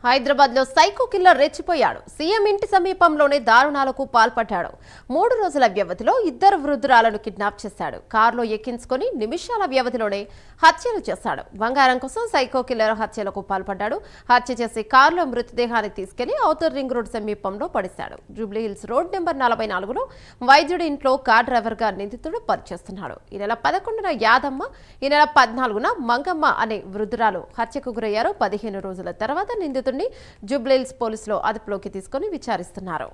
హైదరాబాద్ లో psycho killer రెచ్చిపోయాడు. CM ఇంటి సమీపంలోనే దారుణాలకు పాల్పడ్డాడు. 3 రోజుల వ్యవధిలో 2 వృద్ధురాలను కిడ్నాప్ చేశాడు. కారులో ఎక్కించుకొని నిమిషాల వ్యవధిలోనే హత్యలు చేశాడు. బంగారం కోసం సైకో కిల్లర్ హత్యలకు పాల్పడ్డాడు. హత్య చేసి కారులో మృతదేహాన్ని తీసుకెళ్లి ఔటర్ రింగ్ రోడ్ సమీపంలో పడేశాడు. జూబ్లీ హిల్స్ రోడ్ నెంబర్ 44లో వైద్యుడి ఇంట్లో కార్ డ్రైవర్ గా నిందితుడు పనిచేస్తున్నాడు. ఈ నెల 11న యాదమ్మ, ఈ నెల 14న మంగమ్మ అనే వృద్ధురాలు హత్యకు గురయ్యారు. 15 రోజుల తర్వాత నిందితుడు జూబ్లీ హిల్స్ పోలీసులు అదుపులోకి తీసుకుని విచారిస్తున్నారు.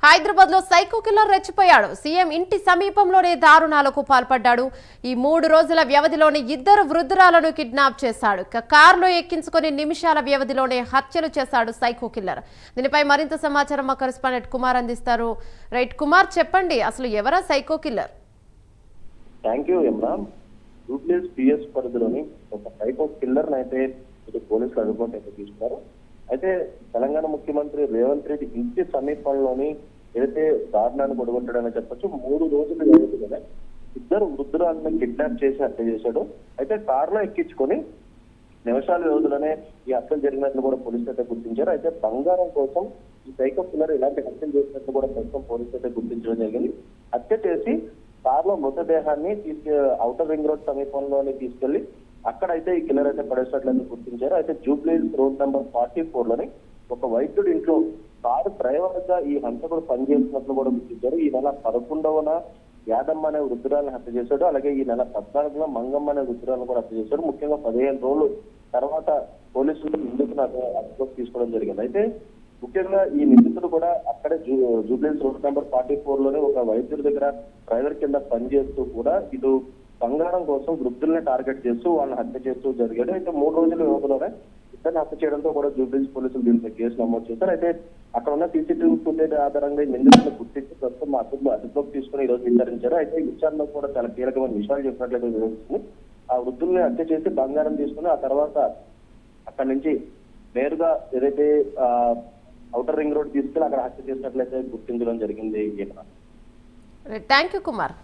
హైదరాబాద్ లో సైకో కిల్లర్ రెచ్చిపోయాడు. సీఎం ఇంటి సమీపంలోనే దారుణాలకు పాల్పడ్డాడు. ఈ 3 రోజుల వ్యవధిలోనే 2 వృద్ధురాలను కిడ్నాప్ చేశాడు. కారులో ఎక్కించుకొని నిమిషాల వ్యవధిలోనే హత్యలు చేశాడు సైకో కిల్లర్. దీనిపై మరింత సమాచారం మా కరెస్పాండెంట్ కుమార్ అందిస్తారు. రైట్ కుమార్, చెప్పండి, అసలు ఎవరా psycho killer? Thank you Imran. Jubilee Hills PS పరిధిలోని ఒక సైకో కిల్లర్ అయితే పోలీసులు అదుపులోకి అయితే తీసుకున్నారు. అయితే తెలంగాణ ముఖ్యమంత్రి రేవంత్ రెడ్డి ఇంటి సమీపంలోని ఏదైతే దారుణాన్ని కొడగొట్టాడని చెప్పొచ్చు. 3 రోజులు వ్యవధిలోనే 2 వృద్ధురాలను కిడ్నాప్ చేసి హత్య చేశాడు. అయితే కారులో ఎక్కించుకొని నిమిషాల వ్యవధిలోనే ఈ హత్యలు జరిగినట్లు కూడా పోలీసులు అయితే గుర్తించారు. అయితే బంగారం కోసం ఈ సైకో కిల్లర్ ఇలాంటి హత్యలు చేసినట్లు కూడా ప్రస్తుతం పోలీసులు అయితే గుర్తించడం జరిగింది. హత్య చేసి కారులో మృతదేహాన్ని ఔటర్ రింగ్ రోడ్ సమీపంలోనే తీసుకెళ్లి అక్కడైతే ఈ కిల్లర్ అయితే పడేసినట్లయితే గుర్తించారు. అయితే జూబ్లీహిల్స్ రోడ్ నెంబర్ 44లోని ఒక వైద్యుడి ఇంట్లో కారు డ్రైవర్ గా ఈ హంతకుడు పనిచేస్తున్నట్లు కూడా గుర్తించారు. ఈ నెల 11న యాదమ్మ అనే వృద్ధురాలను హత్య చేశాడు. అలాగే ఈ నెల 14న మంగమ్మ అనే వృద్ధురాలను కూడా హత్య చేశాడు. ముఖ్యంగా 15 రోజులు తర్వాత పోలీసులు నిందితులను అదుపులోకి తీసుకోవడం జరిగింది. అయితే ముఖ్యంగా ఈ నిందితుడు కూడా అక్కడే జూబ్లీహిల్స్ రోడ్ నెంబర్ 44లోనే ఒక వైద్యుడి దగ్గర డ్రైవర్ కింద పనిచేస్తూ కూడా ఇటు బంగారం కోసం వృద్ధుల్ని టార్గెట్ చేస్తూ వాళ్ళని హత్య చేస్తూ జరిగాడు. అయితే 3 రోజుల వ్యవధిలోనే ఇద్దరిని హత్య చేయడంతో కూడా జూబ్లీహిల్స్ పోలీసులు దీనిపై కేసు నమోదు చేశారు. అయితే అక్కడ ఉన్న సీసీటీవీ ఫుటేజ్ ఆధారంగా నిందితులను గుర్తించి ప్రస్తుతం అదుపులోకి తీసుకుని ఈ రోజు విచారించారు. అయితే ఈ విచారణలో కూడా చాలా కీలకమైన విషయాలు చెప్పినట్లయితే తెలుస్తుంది. ఆ వృద్ధుల్ని హత్య చేసి బంగారం తీసుకుని ఆ తర్వాత అక్కడి నుంచి నేరుగా ఏదైతే ఔటర్ రింగ్ రోడ్ తీసుకెళ్లి అక్కడ హత్య చేసినట్లయితే గుర్తించడం జరిగింది. Thank you Kumar.